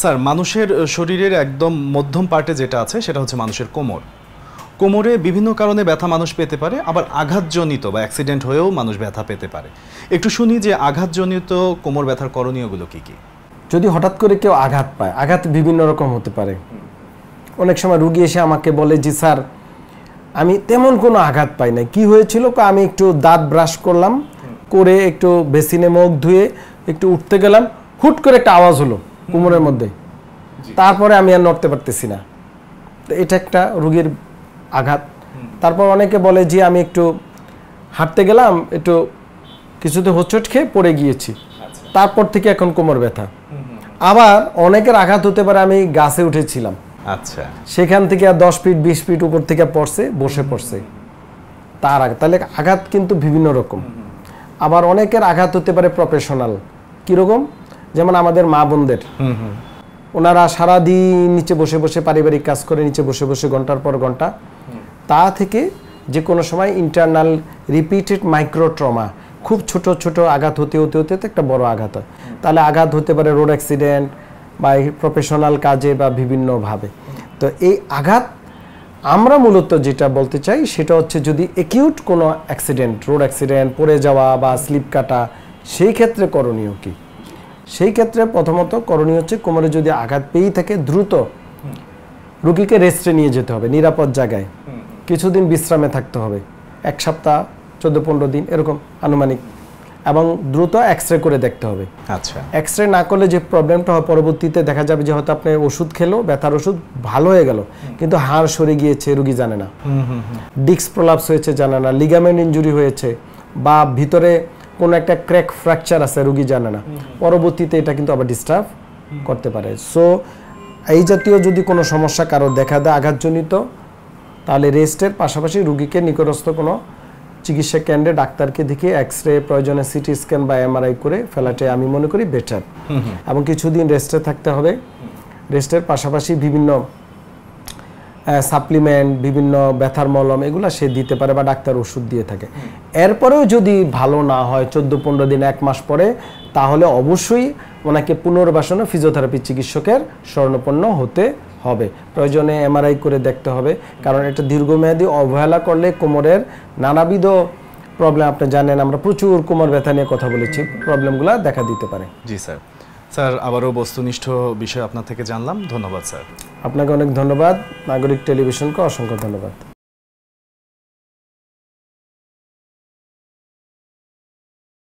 Sir মানুষের শরীরের একদম মধ্যম পার্টে যেটা আছে সেটা হচ্ছে মানুষের কোমর। কোমরে বিভিন্ন কারণে ব্যথা মানুষ পেতে পারে, আবার আঘাতজনিত বা অ্যাক্সিডেন্ট হয়েও মানুষ ব্যথা পেতে পারে। একটু শুনি যে আঘাতজনিত কোমর ব্যথার করণীয়গুলো কি কি। যদি হঠাৎ করে কেউ আঘাত পায়, আঘাত বিভিন্ন রকম হতে পারে। অনেক সময় রুগী এসে আমাকে বলে যে স্যার আমি তেমন কোনো আঘাত পাই না, কি হয়েছিল, আমি একটু দাঁত ব্রাশ করলাম, করে একটু বেসিনে মুখ ধুয়ে একটু উঠতে গেলাম, হুট করে একটা আওয়াজ হলো কোমরের মধ্যে, তারপরে আমি আর নড়তে পারতেছি না। তো এটা একটা রুগীর আঘাত। তারপর অনেকে বলে যে আমি একটু হাঁটতে গেলাম, একটু কিছুতে হোঁচট খেয়ে পড়ে গিয়েছি, তারপর থেকে এখন কোমর ব্যথা। আবার অনেকের আঘাত হতে পারে আমি গাছে উঠেছিলাম, আচ্ছা, সেখান থেকে 10 ফিট 20 ফিট উপর থেকে পড়ছে, বসে পড়ছে, তার আঘাত। তাহলে আঘাত কিন্তু বিভিন্ন রকম। আবার অনেকের আঘাত হতে পারে প্রফেশনাল। কীরকম? যেমন আমাদের মা বোনদের, ওনারা সারাদিন নিচে বসে বসে পারিবারিক কাজ করে, নিচে বসে বসে ঘন্টার পর ঘন্টা, তা থেকে যে কোনো সময় ইন্টারনাল রিপিটেড মাইক্রো ট্রমা, খুব ছোট ছোট আঘাত হতে হতে হতে একটা বড় আঘাত হয়। তাহলে আঘাত হতে পারে রোড অ্যাক্সিডেন্ট বা প্রফেশনাল কাজে বা বিভিন্নভাবে। তো এই আঘাত আমরা মূলত যেটা বলতে চাই সেটা হচ্ছে যদি অ্যাকিউট কোনো অ্যাক্সিডেন্ট, রোড অ্যাক্সিডেন্ট, পড়ে যাওয়া বা স্লিপ কাটা, সেই ক্ষেত্রে করণীয় কি? সেই ক্ষেত্রে প্রথমত করণীয় হচ্ছে কোমরে যদি আঘাত পেয়েই থাকে দ্রুত রুগীকে রেস্টে নিয়ে যেতে হবে, নিরাপদ জায়গায় কিছুদিন বিশ্রামে থাকতে হবে, 1 সপ্তাহ 14-15 দিন এরকম আনুমানিক, এবং দ্রুত এক্সরে করে দেখতে হবে। আচ্ছা, এক্সরে না করলে যে প্রবলেমটা হয় পরবর্তীতে দেখা যাবে যে হয়তো আপনি ওষুধ খেলো, ব্যথার ওষুধ ভালো হয়ে গেল, কিন্তু হাড় সরে গিয়েছে রুগী জানে না, ডিস্ক প্রলাপস হয়েছে জানে না, লিগামেন্ট ইনজুরি হয়েছে, বা ভিতরে কোনো একটা ক্র্যাক ফ্র্যাকচার আছে রুগী জানে না, পরবর্তীতে এটা কিন্তু আবার ডিস্টার্ব করতে পারে। সো এই জাতীয় যদি কোনো সমস্যা কারো দেখা দেয় আঘাতজনিত, তাহলে রেস্টের পাশাপাশি রুগীকে নিকটস্থ কোনো চিকিৎসা কেন্দ্রে ডাক্তারকে দেখিয়ে এক্সরে, প্রয়োজনে সিটি স্ক্যান বা এমআরআই করে ফেলাটাই আমি মনে করি বেটার। এবং কিছুদিন রেস্টে থাকতে হবে। রেস্টের পাশাপাশি বিভিন্ন সাপ্লিমেন্ট, বিভিন্ন ব্যথার মলম এগুলো সে দিতে পারে বা ডাক্তার ওষুধ দিয়ে থাকে। এরপরেও যদি ভালো না হয় 14-15 দিন 1 মাস পরে, তাহলে অবশ্যই ওনাকে পুনর্বাসনে ফিজিওথেরাপি চিকিৎসকের শরণাপন্ন হতে হবে। প্রয়োজনে এমআরআই করে দেখতে হবে, কারণ এটা দীর্ঘমেয়াদী অবহেলা করলে কোমরের নানাবিধ প্রবলেম, আপনি জানেন আমরা প্রচুর কোমর ব্যথা নিয়ে কথা বলেছি, প্রবলেমগুলো দেখা দিতে পারে। জি স্যার। স্যার আবারও বস্তুনিষ্ঠ বিষয় আপনার থেকে জানলাম, ধন্যবাদ স্যার। আপনাকে অনেক ধন্যবাদ। নাগরিক টেলিভিশনকে অসংখ্য ধন্যবাদ।